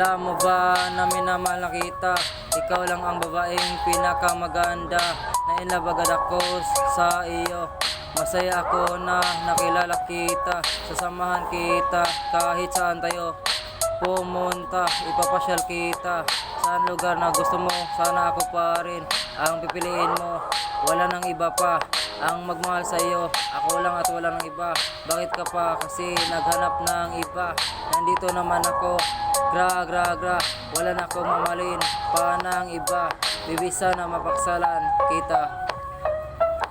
Alam mo ba na minamahal na kita? Ikaw lang ang babaeng pinakamaganda. Nainlove agad ako sa iyo. Masaya ako na nakilala kita. Sasamahan kita kahit saan tayo pumunta. Ipapasyal kita saan lugar na gusto mo. Sana ako pa rin ang pipiliin mo. Wala nang iba pa ang magmahal sa iyo. Ako lang at wala nang iba. Bakit ka pa kasi naghanap ng iba? Nandito naman ako. Gra. Wala na akong mamalin pa ng iba. Baby, sana mapaksalan kita.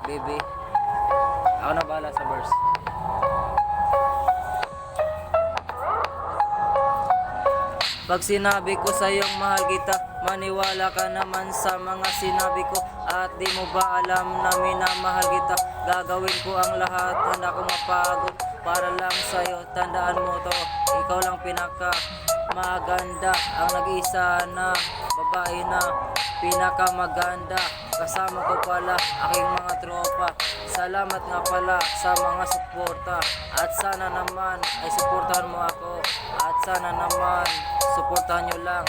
Baby, ako na bahala sa verse. Pag sinabi ko sa iyong mahal kita, maniwala ka naman sa mga sinabi ko. At di mo ba alam na minamahal kita? Gagawin ko ang lahat, handa kong mapagod para lang sa'yo. Tandaan mo to, ikaw lang pinaka maganda, ang nag-iisa na babae na pinakamaganda. Kasama ko pala aking mga tropa. Salamat nga pala sa mga suporta. At sana naman ay suportahan mo ako. At sana naman suportahan nyo lang.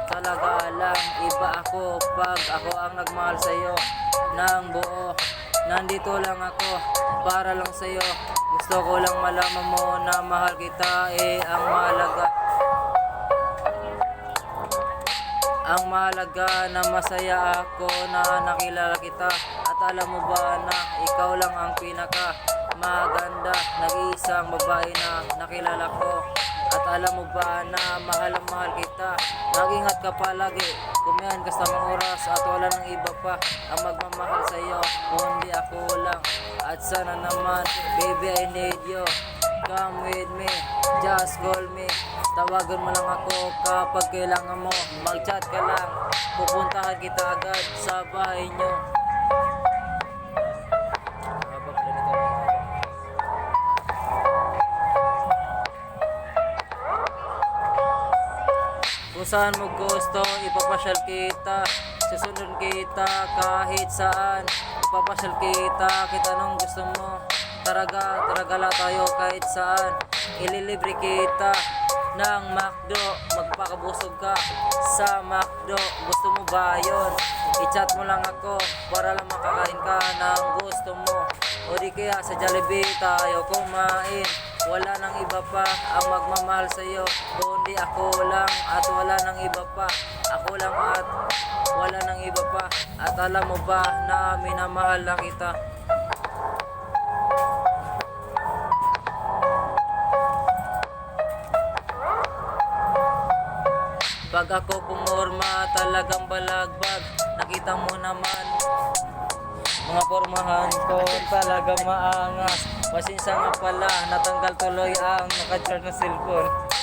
Talaga lang iba ako pag ako ang nagmahal sa'yo ng buo. Nandito lang ako para lang sa'yo. Gusto ko lang malaman mo na mahal kita ang mahalaga. Ang mahalaga na masaya ako na nakilala kita. At alam mo ba na ikaw lang ang pinaka maganda, nag-iisang babae na nakilala ko. At alam mo ba na mahal kita? Mag-ingat ka palagi, kumain ka sa mga oras. At wala nang iba pa ang magmamahal sa iyo kundi ako lang. At sana naman, baby, I need you. Come with me, just call me. Tawagan mo lang ako kapag kailangan mo. Mag-chat ka lang, pupuntahan kita agad sa bahay nyo. Kung saan mo gusto, ipapasyal kita. Susunod kita kahit saan. Ipapasyal kita, kita anong gusto mo. Taragala tayo kahit saan. Ililibre kita ng McDo. Magpakabusog ka sa McDo. Gusto mo ba yun? I-chat mo lang ako para lang makakain ka ng gusto mo. O di kaya sa Jollibee tayo kumain. Wala nang iba pa ang magmamahal sa iyo kundi ako lang at wala nang iba pa. Ako lang at wala nang iba pa. At alam mo ba na minamahal lang kita? Pag ako pumorma talagang balagbag. Nakita mo naman mga pormahan ko talaga maangas. Pasensya nga pala, natanggal tuloy ang naka-charge na cellphone.